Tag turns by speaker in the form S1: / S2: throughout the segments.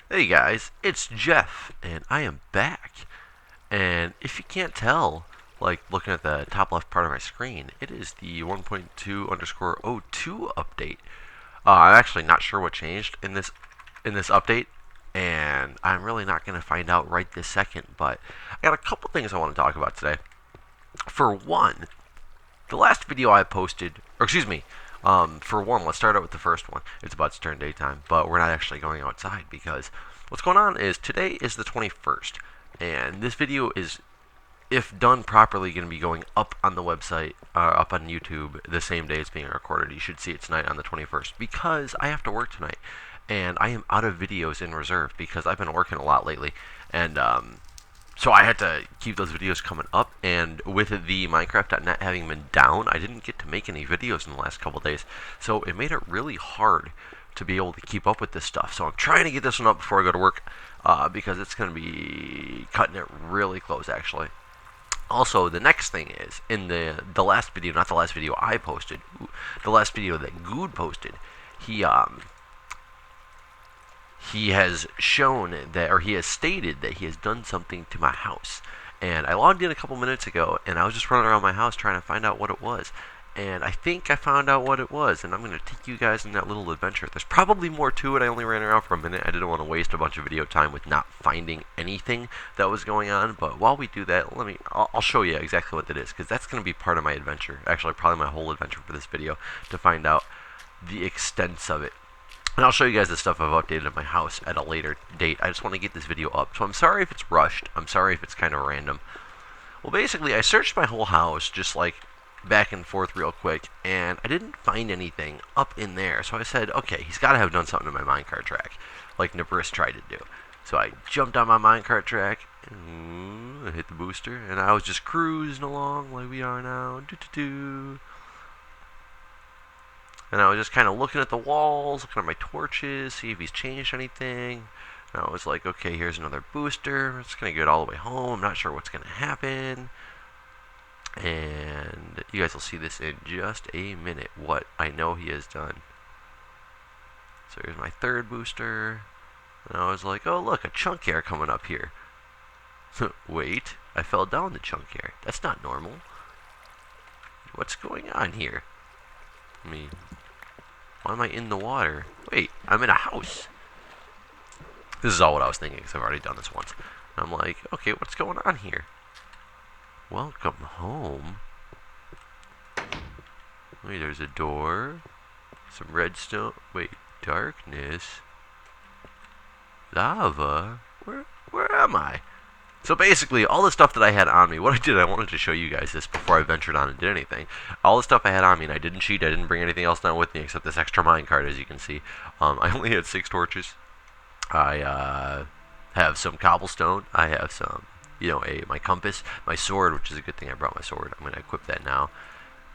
S1: Hey guys, it's Jeff, and I am back. And if you can't tell, like looking at the top left part of my screen, it is the 1.2 underscore O2 update. I'm actually not sure what changed in this update, and I'm really not going to find out right this second. But I got a couple things I want to talk about today. For one, the last video I posted, or excuse me, for one, let's start out with the first one. It's about to turn daytime, but we're not actually going outside because what's going on is today is the 21st, and this video is, if done properly, going to be going up on the website, up on YouTube the same day it's being recorded. You should see it tonight on the 21st because I have to work tonight, and I am out of videos in reserve because I've been working a lot lately, and so I had to keep those videos coming up, and with the Minecraft.net having been down, I didn't get to make any videos in the last couple days, so it made it really hard to be able to keep up with this stuff. So I'm trying to get this one up before I go to work, because it's going to be cutting it really close, actually. Also, the next thing is, in the last video, not the last video I posted, the last video that Guude posted, he he has shown that, or he has stated that he has done something to my house. And I logged in a couple minutes ago, and I was just running around my house trying to find out what it was. And I think I found out what it was, and I'm going to take you guys in that little adventure. There's probably more to it. I only ran around for a minute. I didn't want to waste a bunch of video time with not finding anything that was going on. But while we do that, I'll show you exactly what that is, because that's going to be part of my adventure. Actually, probably my whole adventure for this video, to find out the extents of it. And I'll show you guys the stuff I've updated at my house at a later date. I just want to get this video up. So I'm sorry if it's rushed. I'm sorry if it's kind of random. Well, basically, I searched my whole house just like back and forth real quick, and I didn't find anything up in there. So I said, okay, he's got to have done something to my minecart track, like Nabris tried to do. So I jumped on my minecart track, and hit the booster, and I was just cruising along like we are now. Doo-doo-doo. And I was just kind of looking at the walls, looking at my torches, see if he's changed anything. And I was like, okay, here's another booster. It's going to get all the way home. I'm not sure what's going to happen. And you guys will see this in just a minute, what I know he has done. So here's my third booster. And I was like, oh, look, a chunk air coming up here. Wait, I fell down the chunk air. That's not normal. What's going on here? Why am I in the water? Wait, I'm in a house. This is all what I was thinking, because I've already done this once. I'm like, okay, what's going on here? Welcome home. Wait, there's a door. Some redstone. Wait, darkness. Lava. Where am I? So basically, all the stuff that I had on me, what I did, I wanted to show you guys this before I ventured on and did anything. All the stuff I had on me, and I didn't cheat, I didn't bring anything else down with me except this extra minecart, as you can see. I only had 6 torches. I have some cobblestone. I have some, my compass, my sword, which is a good thing I brought my sword. I'm going to equip that now.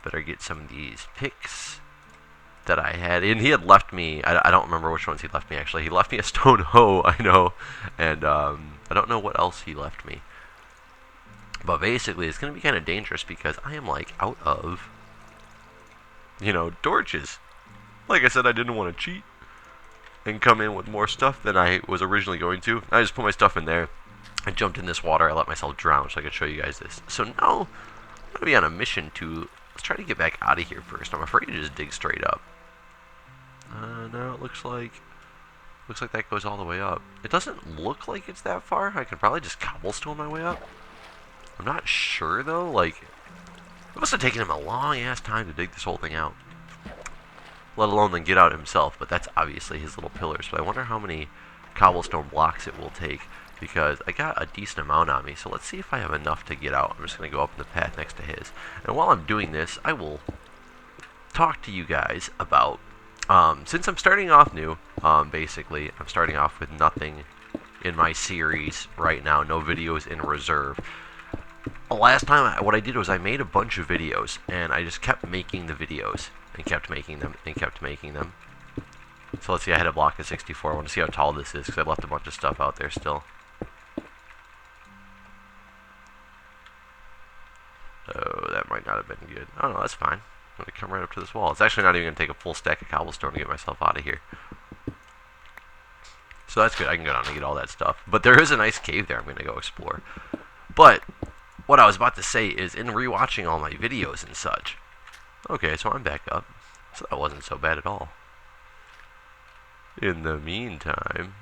S1: Better get some of these picks that I had. And he had left me, I don't remember which ones he left me, actually. He left me a stone hoe, I know, and I don't know what else he left me. But basically, it's going to be kind of dangerous because I am, like, out of, torches. Like I said, I didn't want to cheat and come in with more stuff than I was originally going to. I just put my stuff in there. I jumped in this water. I let myself drown so I could show you guys this. So now, I'm going to be on a mission to, let's try to get back out of here first. I'm afraid to just dig straight up. No, it looks like that goes all the way up. It doesn't look like it's that far. I could probably just cobblestone my way up. I'm not sure, though. Like, it must have taken him a long-ass time to dig this whole thing out. Let alone then get out himself, but that's obviously his little pillars. But I wonder how many cobblestone blocks it will take, because I got a decent amount on me. So let's see if I have enough to get out. I'm just going to go up in the path next to his. And while I'm doing this, I will talk to you guys about, since I'm starting off new, basically, I'm starting off with nothing in my series right now, no videos in reserve. Last time, what I did was I made a bunch of videos, and I just kept making the videos, and kept making them, and kept making them. So let's see, I had a block of 64. I want to see how tall this is, because I left a bunch of stuff out there still. Oh, that might not have been good. Oh, no, that's fine. I'm going to come right up to this wall. It's actually not even going to take a full stack of cobblestone to get myself out of here. So that's good. I can go down and get all that stuff. But there is a nice cave there I'm going to go explore. But what I was about to say is, in rewatching all my videos and such. Okay, so I'm back up. So that wasn't so bad at all. In the meantime...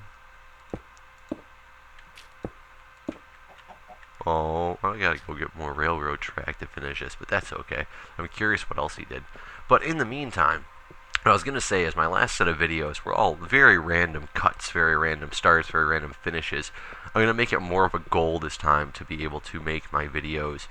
S1: Oh, I gotta go get more railroad track to finish this, but that's okay. I'm curious what else he did. But in the meantime, what I was gonna say is my last set of videos were all very random cuts, very random starts, very random finishes. I'm gonna make it more of a goal this time to be able to make my videos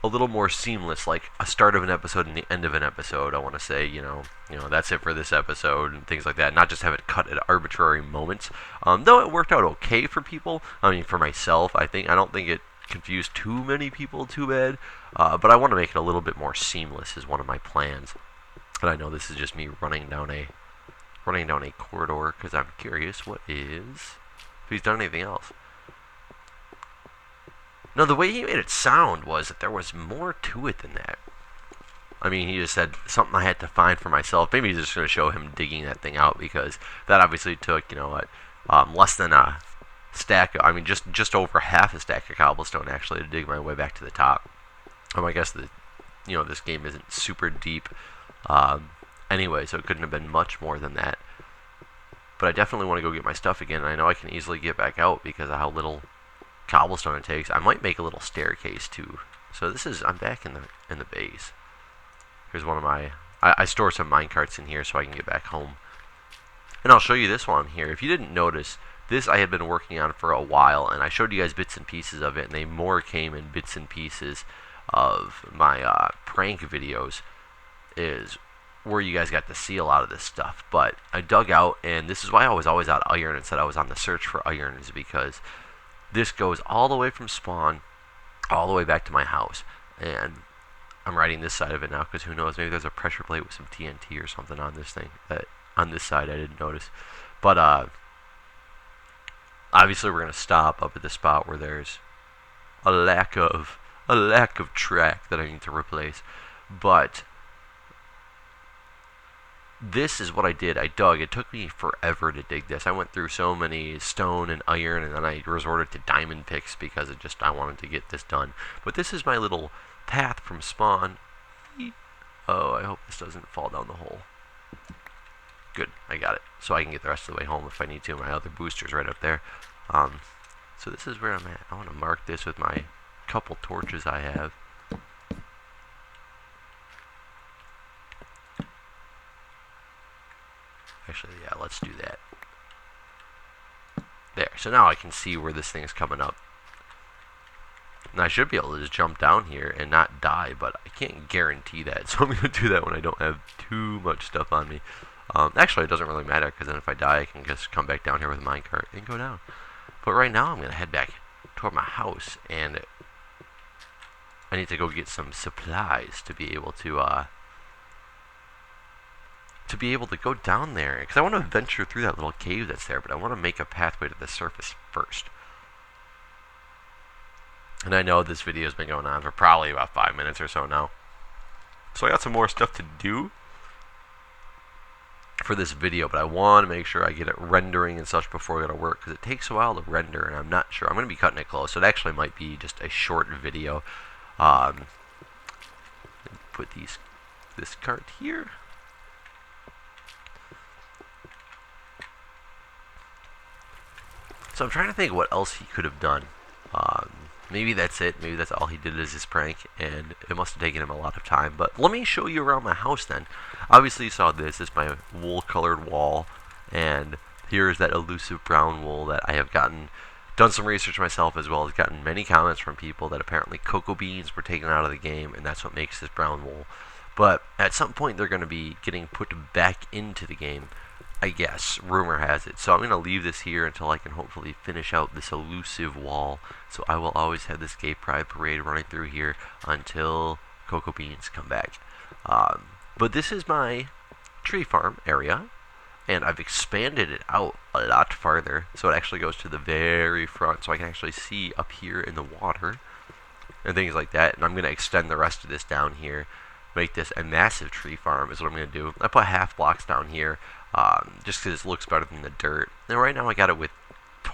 S1: a little more seamless, like a start of an episode and the end of an episode. I want to say, you know, that's it for this episode and things like that. Not just have it cut at arbitrary moments. Though it worked out okay for people. I mean, for myself, I don't think it confused too many people too bad. But I want to make it a little bit more seamless is one of my plans. And I know this is just me running down a corridor because I'm curious if he's done anything else. No, the way he made it sound was that there was more to it than that. I mean, he just said something I had to find for myself. Maybe he's just going to show him digging that thing out, because that obviously took, less than a stack. I mean, just over half a stack of cobblestone actually to dig my way back to the top. I guess this game isn't super deep anyway, so it couldn't have been much more than that. But I definitely want to go get my stuff again. And I know I can easily get back out because of how little cobblestone it takes. I might make a little staircase too. So I'm back in the base. Here's one of my I store some minecarts in here so I can get back home. And I'll show you this while I'm here. If you didn't notice, this I had been working on for a while, and I showed you guys bits and pieces of it, and they more came in bits and pieces of my prank videos, is where you guys got to see a lot of this stuff. But I dug out, and this is why I was always out iron and said I was on the search for iron, is because this goes all the way from spawn, all the way back to my house. And I'm riding this side of it now, because who knows, maybe there's a pressure plate with some TNT or something on this thing. On this side I didn't notice. But obviously we're going to stop up at the spot where there's a lack of track that I need to replace. But this is what I did. I dug. It took me forever to dig this. I went through so many stone and iron, and then I resorted to diamond picks because I wanted to get this done. But this is my little path from spawn. Oh, I hope this doesn't fall down the hole. Good, I got it. So I can get the rest of the way home if I need to. My other booster's right up there. So this is where I'm at. I want to mark this with my couple torches I have. Actually, yeah, let's do that. There, so now I can see where this thing is coming up. And I should be able to just jump down here and not die, but I can't guarantee that. So I'm going to do that when I don't have too much stuff on me. Actually, it doesn't really matter, because then if I die, I can just come back down here with a minecart and go down. But right now, I'm going to head back toward my house, and I need to go get some supplies to be able to go down there, because I want to venture through that little cave that's there, but I want to make a pathway to the surface first. And I know this video has been going on for probably about 5 minutes or so now, so I got some more stuff to do for this video, but I want to make sure I get it rendering and such before I go to work, because it takes a while to render, and I'm not sure. I'm going to be cutting it close, so it actually might be just a short video. Put this cart here. So I'm trying to think what else he could have done. Maybe that's it. Maybe that's all he did is his prank, and it must have taken him a lot of time. But let me show you around my house then. Obviously you saw this. This is my wool-colored wall, and here's that elusive brown wool that I have done some research myself, as well as gotten many comments from people that apparently cocoa beans were taken out of the game, and that's what makes this brown wool. But at some point they're going to be getting put back into the game, I guess. Rumor has it. So I'm going to leave this here until I can hopefully finish out this elusive wall. So I will always have this gay pride parade running through here until cocoa beans come back. But this is my tree farm area, and I've expanded it out a lot farther, so it actually goes to the very front, so I can actually see up here in the water and things like that. And I'm going to extend the rest of this down here, make this a massive tree farm is what I'm going to do. I put half blocks down here just because it looks better than the dirt. And right now I got it with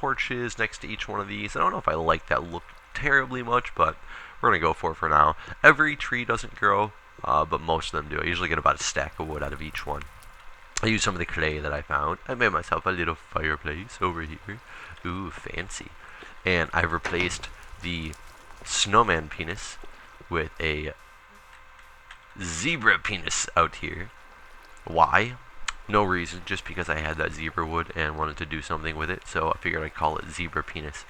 S1: torches next to each one of these. I don't know if I like that look terribly much, but we're going to go for now. Every tree doesn't grow, but most of them do. I usually get about a stack of wood out of each one. I used some of the clay that I found. I made myself a little fireplace over here. Ooh, fancy. And I've replaced the snowman penis with a zebra penis out here. Why? No reason, just because I had that zebra wood and wanted to do something with it, so I figured I'd call it zebra penis.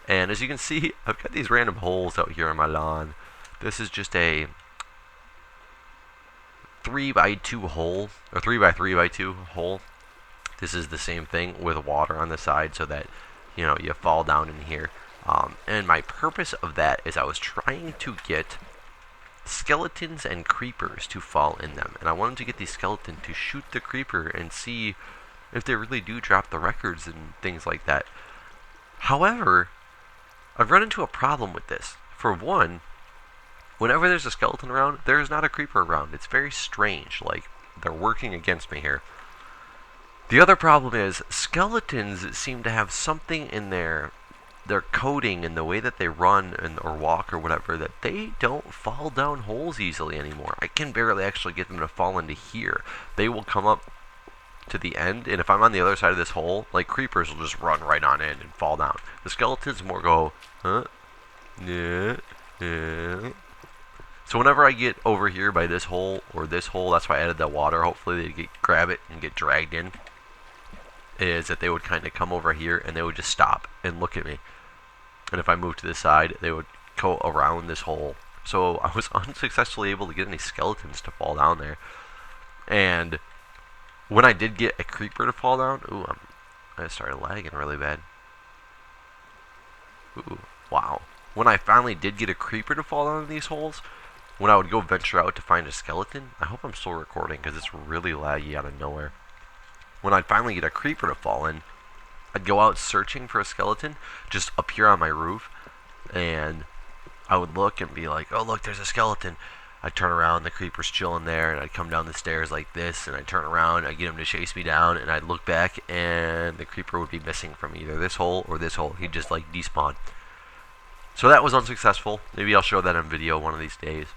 S1: And as you can see, I've got these random holes out here on my lawn. This is just a 3x2 hole, or 3x3x2 hole. This is the same thing with water on the side so that, you know, you fall down in here. And my purpose of that is I was trying to get skeletons and creepers to fall in them, and I wanted to get the skeleton to shoot the creeper and see if they really do drop the records and things like that. However, I've run into a problem with this. For one, whenever there's a skeleton around, there is not a creeper around. It's very strange, like they're working against me here. The other problem is skeletons seem to have something in their coding and the way that they run or walk or whatever, that they don't fall down holes easily anymore. I can barely actually get them to fall into here. They will come up to the end, and if I'm on the other side of this hole, like creepers will just run right on in and fall down. The skeletons more go, huh? Yeah, yeah. So whenever I get over here by this hole or this hole, that's why I added that water. Hopefully they grab it and get dragged in. Is that they would kind of come over here and they would just stop and look at me. And if I move to the side, they would go around this hole. So I was unsuccessfully able to get any skeletons to fall down there. And when I did get a creeper to fall down, ooh, I started lagging really bad. Ooh, wow. When I finally did get a creeper to fall down in these holes, when I would go venture out to find a skeleton, I hope I'm still recording because it's really laggy out of nowhere. When I'd finally get a creeper to fall in, I'd go out searching for a skeleton just up here on my roof, and I would look and be like, oh look, there's a skeleton. I'd turn around, the creeper's chilling there, and I'd come down the stairs like this, and I'd turn around, I'd get him to chase me down, and I'd look back, and the creeper would be missing from either this hole or this hole. He'd just like despawn. So that was unsuccessful. Maybe I'll show that on video one of these days.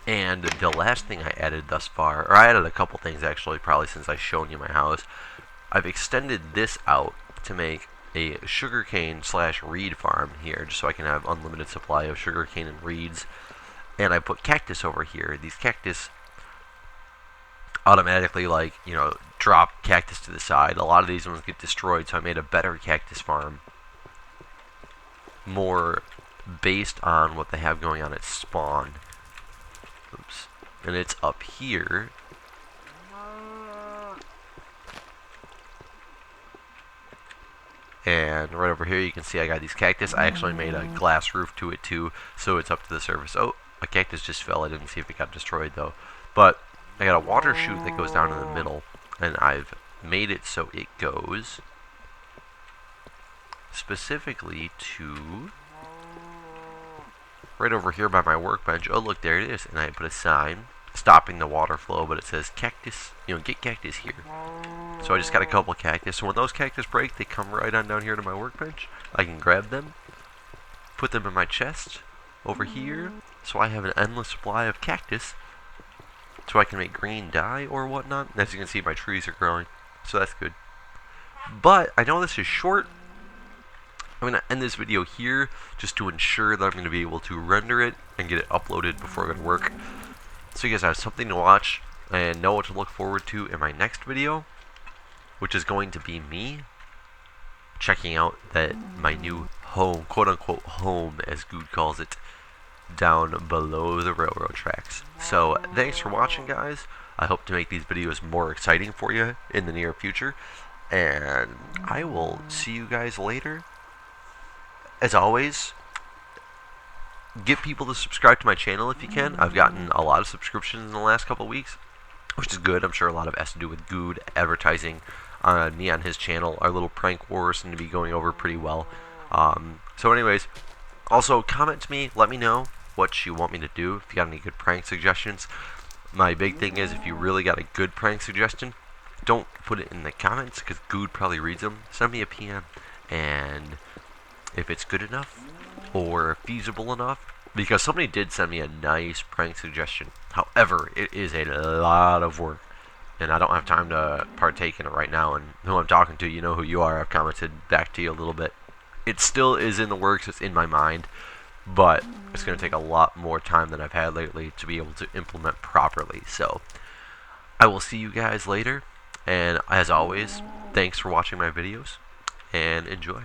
S1: And the last thing I added thus far, or I added a couple things actually, probably since I've shown you my house. I've extended this out to make a sugarcane / reed farm here, just so I can have unlimited supply of sugarcane and reeds. And I put cactus over here. These cactus automatically, like, you know, drop cactus to the side. A lot of these ones get destroyed, so I made a better cactus farm, more based on what they have going on at spawn. Oops. And it's up here. And right over here you can see I got these cactus. I actually made a glass roof to it too, so it's up to the surface. Oh, a cactus just fell. I didn't see if it got destroyed though. But I got a water chute that goes down in the middle, and I've made it so it goes specifically to right over here by my workbench. Oh look, there it is. And I put a sign stopping the water flow, but it says cactus, you know, get cactus here. So I just got a couple cactus. So when those cactus break, they come right on down here to my workbench. I can grab them, put them in my chest over here, so I have an endless supply of cactus, so I can make green dye or whatnot. And as you can see, my trees are growing, so that's good. But I know this is short. I'm going to end this video here just to ensure that I'm going to be able to render it and get it uploaded before I go to work, so you guys have something to watch and know what to look forward to in my next video, which is going to be me checking out my new home, quote unquote home as Guude calls it, down below the railroad tracks. So thanks for watching, guys. I hope to make these videos more exciting for you in the near future, and I will see you guys later. As always, get people to subscribe to my channel if you can. I've gotten a lot of subscriptions in the last couple of weeks, which is good. I'm sure a lot of it has to do with Guude advertising me on his channel. Our little prank wars seem to be going over pretty well. So anyways, also comment to me, let me know what you want me to do, if you got any good prank suggestions. My big thing is, if you really got a good prank suggestion, don't put it in the comments because Guude probably reads them. Send me a PM, and if it's good enough or feasible enough, because somebody did send me a nice prank suggestion. However, it is a lot of work, and I don't have time to partake in it right now. And who I'm talking to, you know who you are. I've commented back to you a little bit. It still is in the works. It's in my mind, but it's going to take a lot more time than I've had lately to be able to implement properly. So I will see you guys later, and as always, thanks for watching my videos, and enjoy.